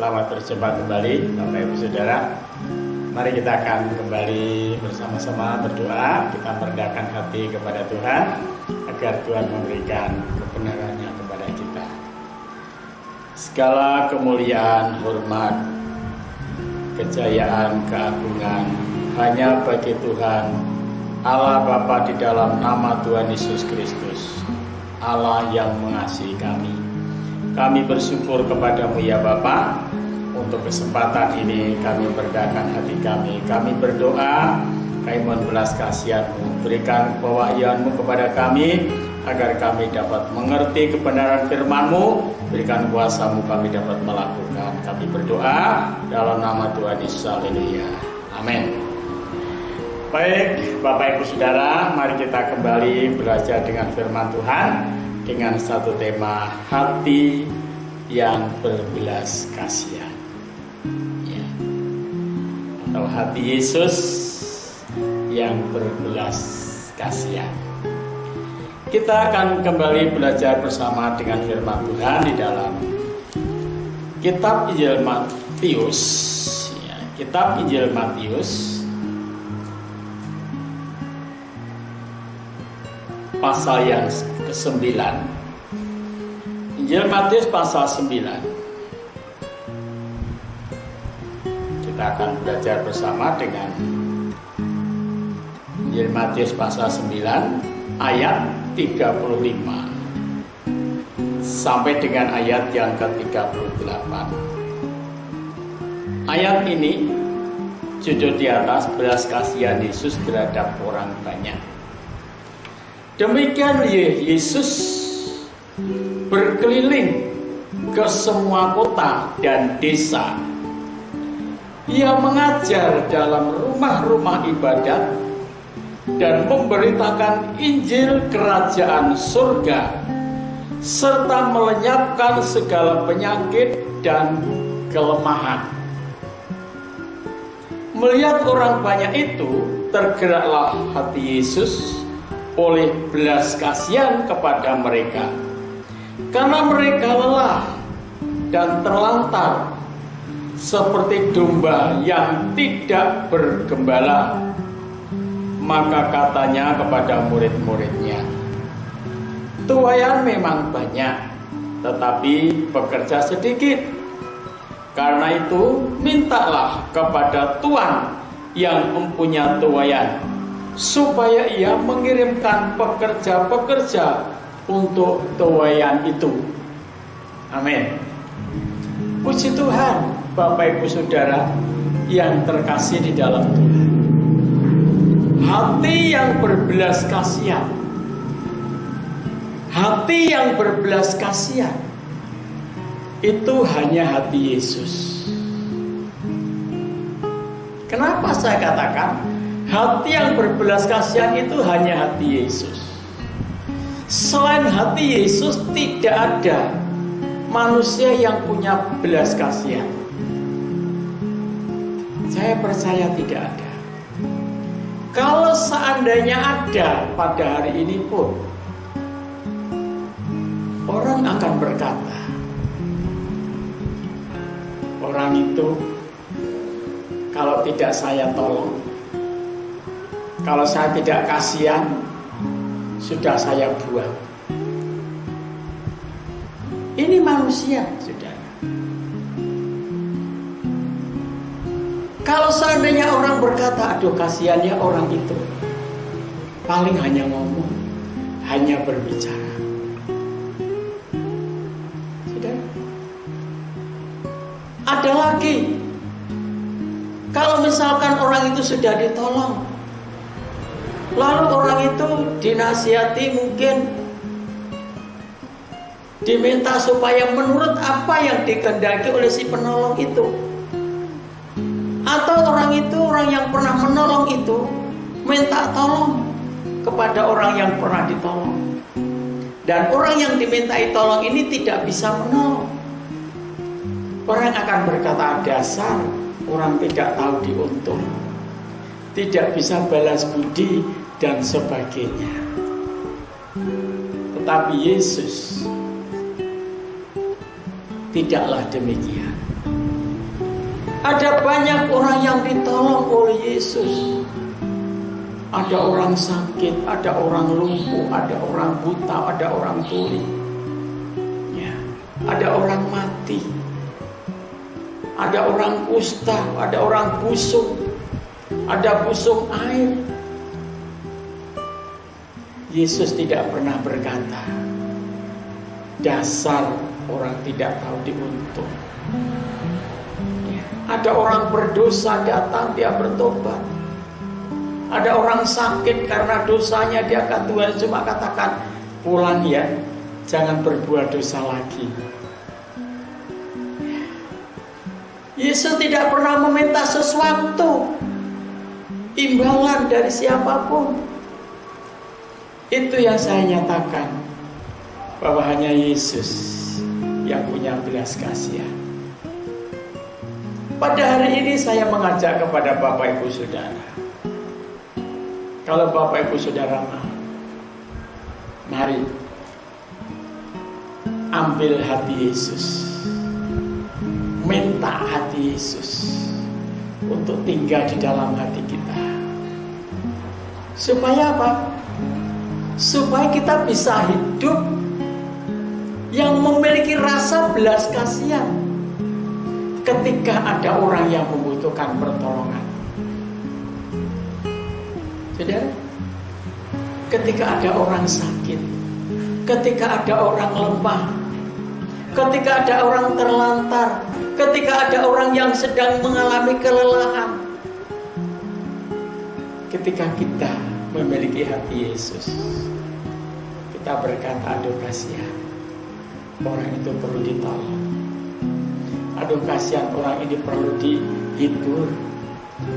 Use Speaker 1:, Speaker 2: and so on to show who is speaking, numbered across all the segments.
Speaker 1: Selamat berjumpa kembali Bapak Ibu Saudara. Mari kita akan kembali bersama-sama berdoa. Kita merendahkan hati kepada Tuhan agar Tuhan memberikan kebenarannya kepada kita. Segala kemuliaan, hormat, kejayaan, keagungan hanya bagi Tuhan Allah Bapa di dalam nama Tuhan Yesus Kristus, Allah yang mengasihi kami. Kami bersyukur kepadamu ya Bapa, untuk kesempatan ini kami merendahkan hati kami. Kami berdoa, kami mohon belas kasihan-Mu, berikan pewahyuan-Mu kepada kami, agar kami dapat mengerti kebenaran firman-Mu, berikan kuasa-Mu kami dapat melakukan. Kami berdoa dalam nama Tuhan Yesus, haleluya, amin. Baik Bapak Ibu Saudara, mari kita kembali belajar dengan firman Tuhan dengan satu tema, hati yang berbelas kasihan, ya. Atau hati Yesus yang berbelas kasihan. Kita akan kembali belajar bersama dengan firman Tuhan di dalam Kitab Injil Matius, ya. Kitab Injil Matius pasal yang ke-9. Injil Matius pasal 9. Kita akan belajar bersama dengan Injil Matius pasal 9 ayat 35 sampai dengan ayat yang ke-38. Ayat ini judul di atas, belas kasihan Yesus terhadap orang banyak. Demikian Yesus berkeliling ke semua kota dan desa. Ia mengajar dalam rumah-rumah ibadat dan memberitakan Injil kerajaan surga, serta melenyapkan segala penyakit dan kelemahan. Melihat orang banyak itu, tergeraklah hati Yesus oleh belas kasihan kepada mereka, karena mereka lelah dan terlantar seperti domba yang tidak bergembala. Maka katanya kepada murid-muridnya, tuaian memang banyak, tetapi pekerja sedikit. Karena itu mintalah kepada Tuhan yang mempunyai tuaian, supaya ia mengirimkan pekerja-pekerja untuk tuaian itu. Amin. Puji Tuhan, Bapak Ibu Saudara yang terkasih di dalam Tuhan. Hati yang berbelas kasihan, hati yang berbelas kasihan itu hanya hati Yesus. Kenapa saya katakan hati yang berbelas kasihan itu hanya hati Yesus? Selain hati Yesus tidak ada manusia yang punya belas kasihan. Saya percaya tidak ada. Kalau seandainya ada pada hari ini pun, orang akan berkata, orang itu kalau tidak saya tolong, kalau saya tidak kasihan, sudah saya buang. Ini manusia, saudara. Kalau seandainya orang berkata, aduh kasihannya orang itu, paling hanya ngomong, hanya berbicara. Saudara, ada lagi. Kalau misalkan orang itu sudah ditolong, lalu orang itu dinasihati, mungkin diminta supaya menurut apa yang dikehendaki oleh si penolong itu. Atau orang yang pernah menolong itu minta tolong kepada orang yang pernah ditolong. Dan orang yang dimintai tolong ini tidak bisa menolong. Orang akan berkata, dasar orang tidak tahu diuntung, tidak bisa balas budi dan sebagainya. Tetapi Yesus tidaklah demikian. Ada banyak orang yang ditolong oleh Yesus. Ada orang sakit, ada orang lumpuh, ada orang buta, ada orang tuli, ya, ada orang mati, ada orang kusta, ada orang busung, ada busung air. Yesus tidak pernah berkata, dasar orang tidak tahu diuntung. Ya, ada orang berdosa datang, dia bertobat. Ada orang sakit karena dosanya, dia akan, Tuhan cuma katakan, pulang ya, jangan berbuat dosa lagi. Yesus tidak pernah meminta sesuatu imbalan dari siapapun. Itu yang saya nyatakan, bahwa hanya Yesus yang punya belas kasihan. Pada hari ini saya mengajak kepada Bapak Ibu Saudara, kalau Bapak Ibu Saudara mau, mari ambil hati Yesus, minta hati Yesus untuk tinggal di dalam hati kita. Supaya apa? Supaya kita bisa hidup yang memiliki rasa belas kasihan ketika ada orang yang membutuhkan pertolongan. Saudara, ketika ada orang sakit, ketika ada orang lemah, ketika ada orang terlantar, ketika ada orang yang sedang mengalami kelelahan, ketika kita memiliki hati Yesus, kita berkata, aduh kasihan, orang itu perlu ditolong, aduh kasihan orang ini perlu dihibur,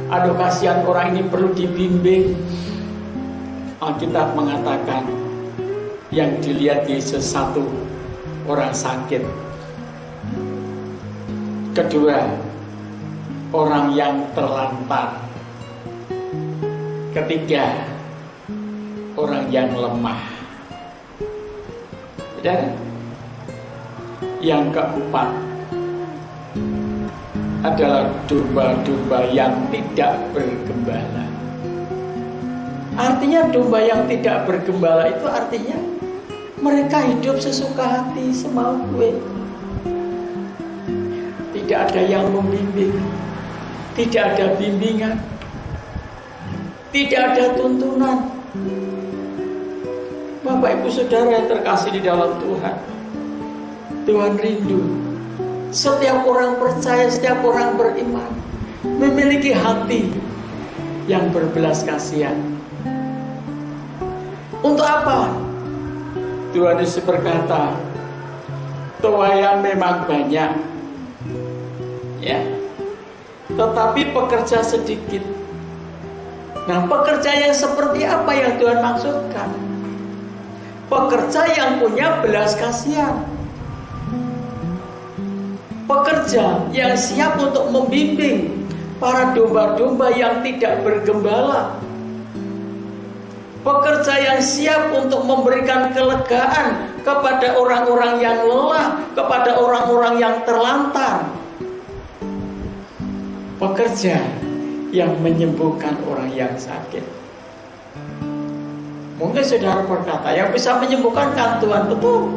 Speaker 1: aduh kasihan orang ini perlu dibimbing. Alkitab mengatakan, yang dilihat Yesus satu, orang sakit. Kedua, orang yang terlantar. Ketiga, orang yang lemah. Dan yang keempat adalah domba-domba yang tidak bergembala. Artinya domba yang tidak bergembala itu artinya mereka hidup sesuka hati, semau gue. Tidak ada yang membimbing, tidak ada bimbingan, tidak ada tuntunan. Bapak Ibu Saudara yang terkasih di dalam Tuhan, Tuhan rindu setiap orang percaya, setiap orang beriman memiliki hati yang berbelas kasihan. Untuk apa? Tuhan Yesus berkata, tuaian memang banyak, ya, tetapi pekerja sedikit. Nah, pekerja yang seperti apa yang Tuhan maksudkan? Pekerja yang punya belas kasihan, pekerja yang siap untuk membimbing para domba-domba yang tidak bergembala, pekerja yang siap untuk memberikan kelegaan kepada orang-orang yang lelah, kepada orang-orang yang terlantar, pekerja yang menyembuhkan orang yang sakit. Mungkin saudara berkata, yang bisa menyembuhkan kan Tuhan, betul.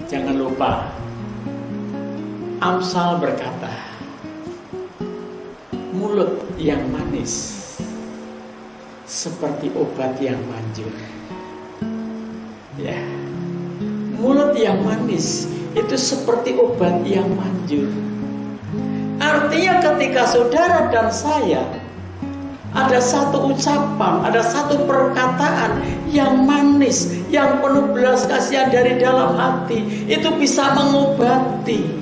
Speaker 1: Jangan lupa, Amsal berkata, mulut yang manis seperti obat yang manjur. Ya, mulut yang manis itu seperti obat yang manjur. Artinya ketika saudara dan saya ada satu ucapan, ada satu perkataan yang manis, yang penuh belas kasihan dari dalam hati, itu bisa mengobati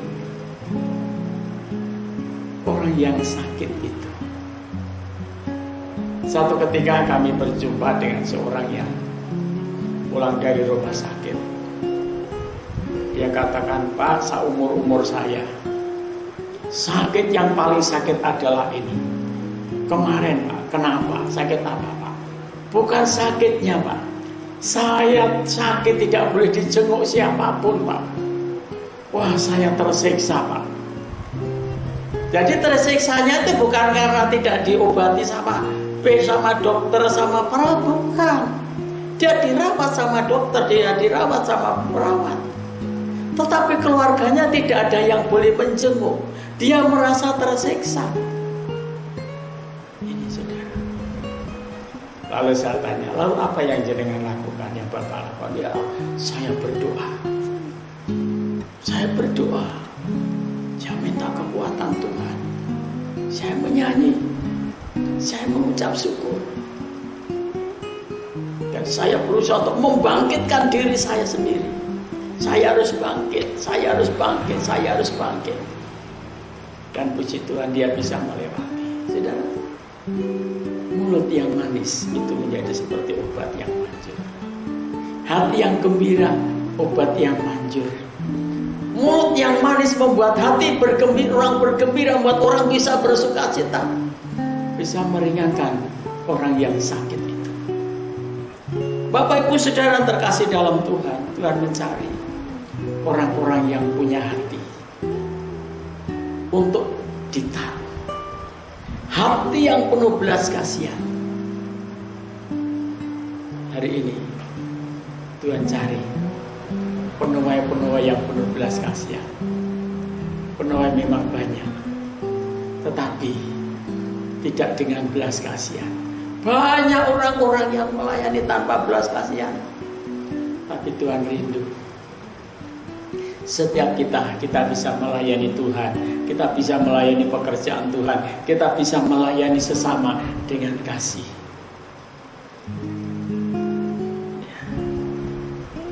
Speaker 1: orang yang sakit itu. Satu ketika kami berjumpa dengan seorang yang pulang dari rumah sakit. Dia katakan, Pak, seumur-umur saya, sakit yang paling sakit adalah ini. Kemarin, Pak, kenapa? Sakit apa, Pak? Bukan sakitnya, Pak. Saya sakit tidak boleh dijenguk siapapun, Pak. Wah, saya tersiksa, Pak. Jadi tersiksanya itu bukan karena tidak diobati sama dokter, sama perawat, bukan. Dia dirawat sama dokter, dia dirawat sama perawat. Tetapi keluarganya tidak ada yang boleh menjenguk. Dia merasa tersiksa. Ini saudara. Lalu saya tanya, lalu apa yang jenengan lakukan, yang Bapak lakukan? Ya, saya berdoa. Saya berdoa. Saya minta kekuatan Tuhan. Saya menyanyi. Saya mengucap syukur. Dan saya berusaha untuk membangkitkan diri saya sendiri. Saya harus bangkit, saya harus bangkit, saya harus bangkit. Dan puji Tuhan, dia bisa melewati. Saudara, mulut yang manis itu menjadi seperti obat yang manjur. Hati yang gembira, obat yang manjur. Mulut yang manis membuat hati bergembira, orang bergembira, membuat orang bisa bersukacita. Bisa meringankan orang yang sakit itu. Bapak Ibu Saudara terkasih dalam Tuhan, Tuhan mencari orang-orang yang punya hati untuk ditaruh. Hati yang penuh belas kasihan. Hari ini Tuhan cari penuai-penuai yang penuh belas kasihan. Penuai memang banyak, tetapi tidak dengan belas kasihan. Banyak orang-orang yang melayani tanpa belas kasihan, tapi Tuhan rindu. Setiap kita bisa melayani Tuhan, kita bisa melayani pekerjaan Tuhan, kita bisa melayani sesama dengan kasih. Ya.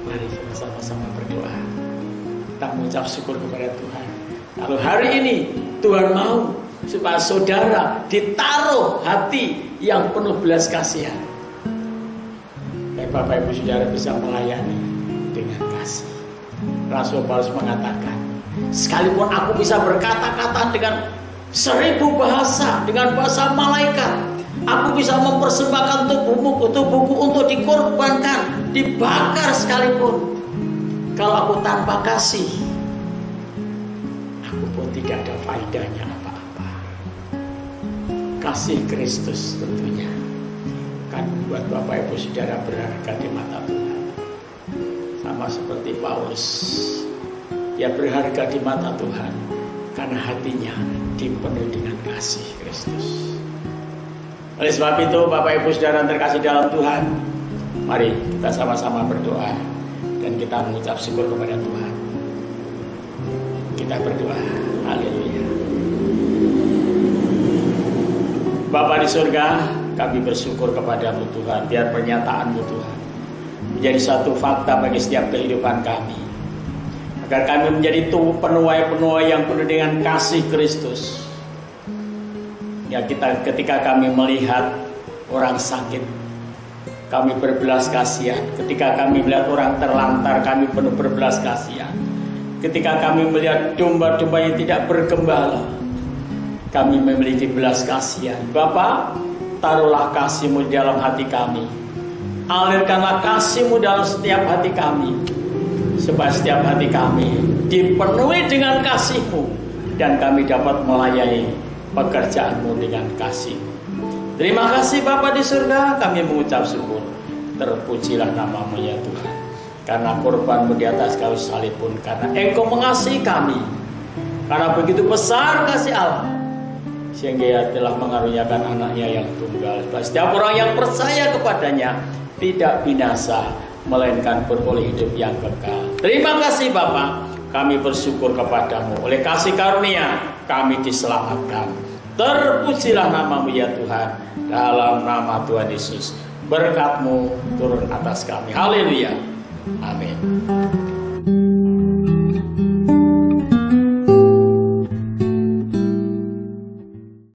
Speaker 1: Mari kita sama-sama berdoa. Kita mengucap syukur kepada Tuhan. Lalu hari ini Tuhan mau supaya saudara ditaruh hati yang penuh belas kasihan. Bapak Ibu Saudara bisa melayani dengan kasih. Rasul Paulus mengatakan, sekalipun aku bisa berkata-kata dengan 1000 bahasa, dengan bahasa malaikat, aku bisa mempersembahkan tubuhku untuk dikorbankan, dibakar sekalipun. Kalau aku tanpa kasih, aku pun tidak ada faedahnya apa-apa. Kasih Kristus tentunya kan membuat Bapak Ibu Saudara berharga di mata Tuhan. Sama seperti Paulus, dia berharga di mata Tuhan karena hatinya dipenuhi dengan kasih Kristus. Oleh sebab itu Bapak Ibu Saudara terkasih dalam Tuhan, mari kita sama-sama berdoa dan kita mengucap syukur kepada Tuhan. Kita berdoa. Haleluya. Bapa di surga, kami bersyukur kepada-Mu Tuhan, biar pernyataan-Mu Tuhan menjadi satu fakta bagi setiap kehidupan kami, agar kami menjadi penuai-penuai yang penuh dengan kasih Kristus. Ya, ketika kami melihat orang sakit, kami berbelas kasihan. Ketika kami melihat orang terlantar, kami penuh berbelas kasihan. Ketika kami melihat domba-domba yang tidak bergembala, kami memiliki belas kasihan. Bapa, taruhlah kasih-Mu di dalam hati kami. Alirkanlah kasih-Mu dalam setiap hati kami, supaya setiap hati kami dipenuhi dengan kasih-Mu, dan kami dapat melayani pekerjaan-Mu dengan kasih. Terima kasih Bapa di surga, kami mengucap syukur. Terpujilah nama-Mu ya Tuhan, karena korban-Mu di atas kayu salib pun, karena Engkau mengasihi kami, karena begitu besar kasih Allah, sehingga Ia telah mengaruniakan anaknya yang tunggal. Setiap orang yang percaya kepadanya tidak binasa, melainkan beroleh hidup yang kekal. Terima kasih Bapa, kami bersyukur kepadamu. Oleh kasih karunia kami diselamatkan. Terpujilah nama-Mu ya Tuhan. Dalam nama Tuhan Yesus, berkat-Mu turun atas kami. Haleluya. Amin.